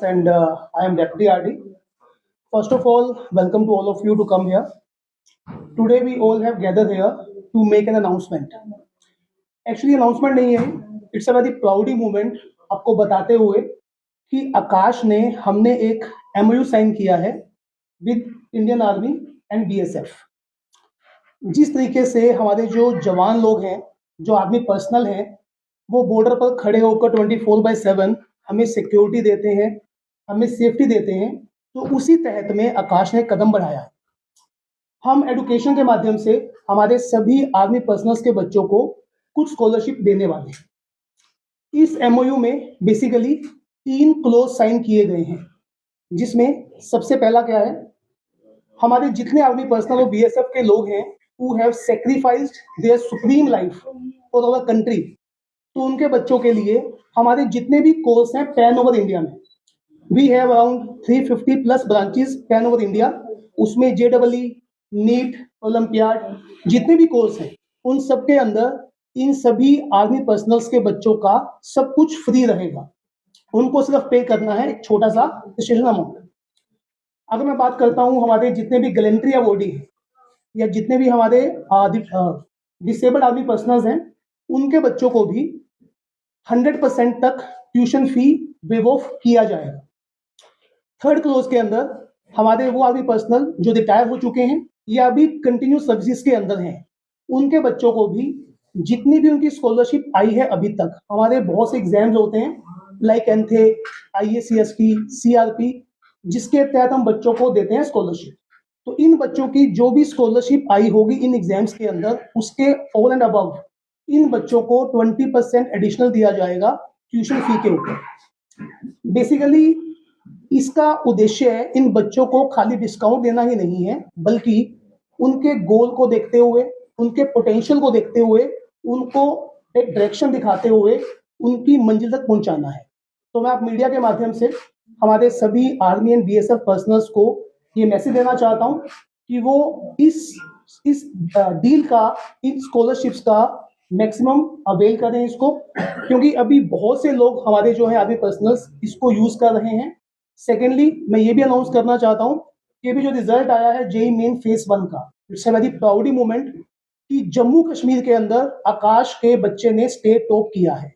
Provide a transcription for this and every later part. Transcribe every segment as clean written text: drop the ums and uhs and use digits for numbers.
and I am Deputy RD. First of all, welcome to all of you to come here. Today we all have gathered here to make an announcement. Actually announcement नहीं है, it's a very proud moment आपको बताते हुए कि आकाश ने हमने एक MOU sign किया है with Indian army and BSF. जिस तरीके से हमारे जो जवान लोग हैं, जो आर्मी पर्सनल हैं, वो बॉर्डर पर खड़े होकर 24/7 हमें सिक्योरिटी देते हैं, हमें सेफ्टी देते हैं, तो उसी तहत में आकाश ने कदम बढ़ाया है. हम एजुकेशन के माध्यम से हमारे सभी आर्मी पर्सनल्स के बच्चों को कुछ स्कॉलरशिप देने वाले हैं. इस MOU में बेसिकली 3 क्लोज साइन किए गए हैं, जिसमें सबसे पहला क्या है, हमारे जितने आर्मी पर्सनल और BSF के लोग हैं who have sacrificed their supreme life for our country, तो उनके बच्चों के लिए हमारे जितने भी कोर्स हैं पैन ओवर इंडिया में, we have around 350 plus branches pan over India. उसमें JEE, नीट, ओलंपियाड, जितने भी कोर्स हैं उन सब के अंदर इन सभी आर्मी पर्सनल्स के बच्चों का सब कुछ फ्री रहेगा. उनको सिर्फ पे करना है एक छोटा सा रजिस्ट्रेशन अमाउंट. अगर मैं बात करता हूँ हमारे जितने भी गैलेंट्री अवॉर्डी हैं या जितने भी हमारे डिसेबल्ड आर्मी पर्सनल्स हैं, उनके बच्चों को भी 100% तक ट्यूशन फी वेव ऑफ किया जाएगा. थर्ड क्लोज के अंदर हमारे वो आर्मी पर्सनल जो रिटायर हो चुके हैं या अभी कंटिन्यू सर्विसेज के अंदर हैं, उनके बच्चों को भी जितनी भी उनकी स्कॉलरशिप आई है अभी तक, हमारे बहुत से एग्जाम्स होते हैं लाइक एंथे, IACST, CRP, जिसके तहत हम बच्चों को देते हैं स्कॉलरशिप. तो इन बच्चों की जो भी स्कॉलरशिप आई होगी इन एग्जाम्स के अंदर, उसके ओवर एंड अबव इन बच्चों को 20% एडिशनल दिया जाएगा ट्यूशन फी के ऊपर. बेसिकली इसका उद्देश्य है इन बच्चों को खाली डिस्काउंट देना ही नहीं है, बल्कि उनके गोल को देखते हुए, उनके पोटेंशियल को देखते हुए, उनको एक डायरेक्शन दिखाते हुए उनकी मंजिल तक पहुंचाना है. तो मैं आप मीडिया के माध्यम से हमारे सभी आर्मी एंड BSF पर्सनल्स को ये मैसेज देना चाहता हूं कि वो इस डील का, इन स्कॉलरशिप्स का मैक्सिमम अवेल करें इसको, क्योंकि अभी बहुत से लोग हमारे जो है आर्मी पर्सनल्स इसको यूज कर रहे हैं. सेकेंडली मैं ये भी अनाउंस करना चाहता हूँ कि अभी जो रिजल्ट आया है JEE मेन फेज 1 का, इट्स अ वेरी प्राउडी मोमेंट कि जम्मू कश्मीर के अंदर आकाश के बच्चे ने स्टेट टॉप किया है.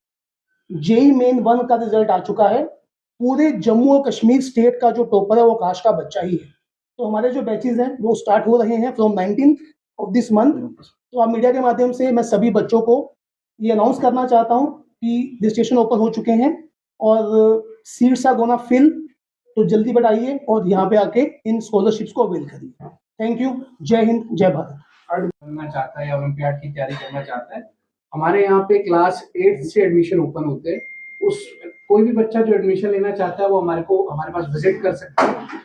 JEE मेन 1 का रिजल्ट आ चुका है. पूरे जम्मू और कश्मीर स्टेट का जो टॉपर है वो आकाश का बच्चा ही है. तो हमारे जो बैचेज हैं वो स्टार्ट हो रहे हैं फ्रॉम 19 ऑफ दिस मंथ. तो आप मीडिया के माध्यम से मैं सभी बच्चों को ये अनाउंस करना चाहता हूँ कि रजिस्ट्रेशन ओपन हो चुके हैं और सीट्स आर गोना फिल. तो जल्दी बढ़ाइए और यहाँ पे आके इन स्कॉलरशिप्स को अवेल करिए. Thank you. जय हिंद, जय भारत. करना चाहता है या ओलंपियाड की तैयारी करना चाहता है, हमारे यहाँ पे क्लास 8 से एडमिशन ओपन होते हैं. उस कोई भी बच्चा जो एडमिशन लेना चाहता है वो हमारे पास विजिट कर सकता है.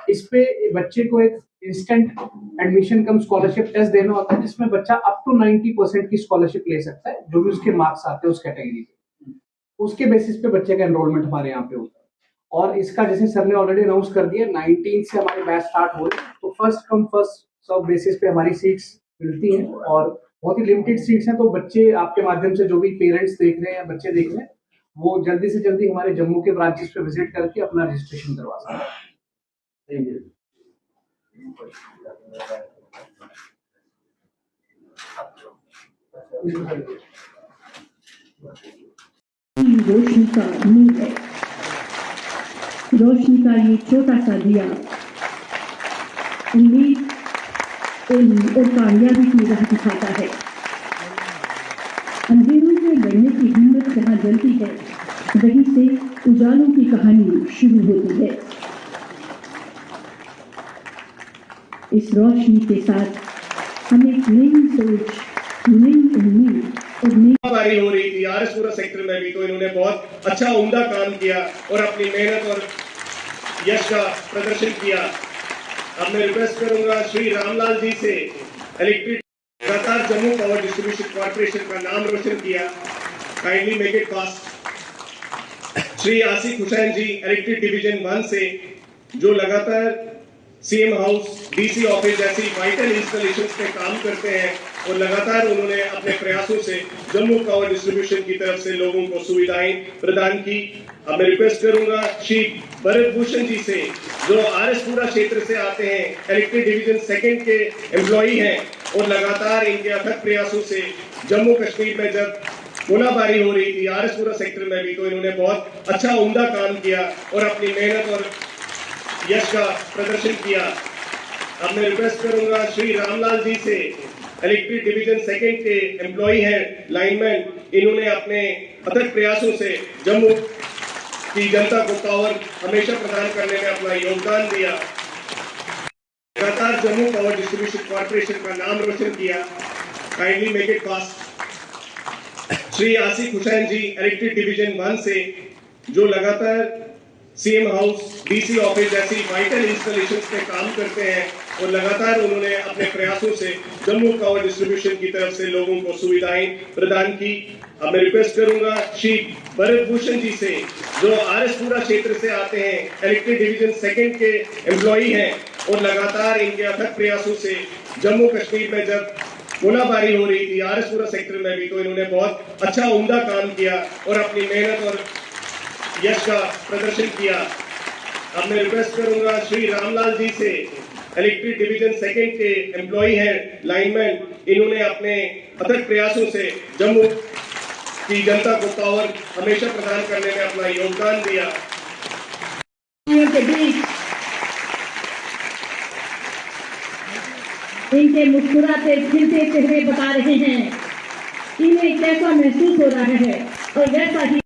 इस पे बच्चे को एक instant admission cum scholarship test देना होता है, जिसमें बच्चा अप टू 90% की स्कॉलरशिप ले सकता है, जो भी उसके मार्क्स आते हैं उस कैटेगरी पे. उसके बेसिस पे बच्चे का एनरोलमेंट हमारे यहाँ पे होता है. और इसका जैसे सर ने ऑलरेडी अनाउंस कर दिया, 19 से हमारे बैच स्टार्ट हो रहे हैं. तो first come first serve basis पे हमारी सीट्स मिलती हैं और बहुत ही लिमिटेड सीट्स हैं. तो बच्चे आपके माध्यम से जो भी पेरेंट्स देख रहे हैं या बच्चे देख रहे हैं, वो जल्दी से जल्दी हमारे जम्मू के ब्रांचेस पे विजिट करके अपना रजिस्ट्रेशन करवा सकते हैं. रोशनी का नूर है. रोशनी का ये छोटा सा दिया उम्मीद, इल्म और कामयाबी की राह दिखाता है. अंधेरों से लड़ने की हिम्मत जहाँ जलती है, वहीं से उजालों की कहानी शुरू होती है. इस रोशनी के साथ हम एक नई सोच, नई उम्मीद और नई बारी हो रही थी. आरएसपुरा सेक्टर में भी तो इन्होंने बहुत अच्छा उम्दा काम किया और अपनी मेहनत और यश का प्रदर्शन किया. अब मैं रिक्वेस्ट करूंगा श्री रामलाल जी से, इलेक्ट्रिक लगातार जम्मू पावर डिस्ट्रीब्यूशन कॉर्पोरेशन का नाम रोशन किया, kindly make it fast. Shri Asif Hussain ji, electric division 1 से, जो लगातार CM हाउस, DC ऑफिस जैसी वाइटल इंस्टॉलेशंस पे काम करते हैं. और लगातार उन्होंने अपने प्रयासों से जम्मू पावर डिस्ट्रीब्यूशन की तरफ से लोगों को सुविधाएं प्रदान की। अब मैं रिक्वेस्ट करूंगा श्री भरत भूषण जी से, जो आरएसपुरा क्षेत्र से आते हैं, इलेक्टेड डिवीजन सेकंड के एम्प्लॉई हैं और लगातार इनके अथक प्रयासों से जम्मू कश्मीर में जब गोलाबारी हो रही थी आरएसपुरा सेक्टर में भी, तो इन्होंने बहुत अच्छा उम्दा काम किया और अपनी मेहनत और यश का प्रदर्शन किया। अब मैं रिक्वेस्ट करूंगा श्री रामलाल जी से, इलेक्टेड डिवीजन सेकंड के एम्प्लॉई हैं, लाइनमैन, इन्होंने अपने अथक प्रयासों से जम्मू की जनता को पावर हमेशा प्रदान करने में अपना योगदान दिया। लगातार जम्मू पावर डिस्ट्रीब्यूशन कॉर्पोरेशन का नाम रोशन किया। Kindly make it fast. Shri Asif Hussain ji, elected division 1 से, जो लगातार सीएम हाउस, डीसी ऑफिस जैसी वाइटल इंस्टॉलेशंस पे काम करते हैं और लगातार उन्होंने अपने प्रयासों से जम्मू पावर डिस्ट्रीब्यूशन की तरफ से लोगों को सुविधाएं प्रदान की। अब मैं रिक्वेस्ट करूंगा श्री भरत भूषण जी से, जो आरएसपुरा क्षेत्र से आते हैं, इलेक्टेड डिवीजन सेकंड के एम्प्लॉई हैं और लगातार इनके अथक प्रयासों से जम्मू कश्मीर में जब गोलाबारी हो रही थी आरएसपुरा सेक्टर में भी, तो इन्होंने बहुत अच्छा उम्दा काम किया और अपनी मेहनत और यश का प्रदर्शन किया। अब मैं रिक्वेस्ट करूंगा श्री रामलाल जी से, इलेक्टेड डिवीजन सेकंड के एम्प्लॉई हैं, लाइनमैन, इन्होंने अपने अथक प्रयासों से जम्मू की जनता को पावर हमेशा प्रदान करने में अपना योगदान दिया। के बीच इनके मुस्कुराते खिलते चेहरे बता रहे हैं इन्हें कैसा महसूस हो रहा है, और वैसा ही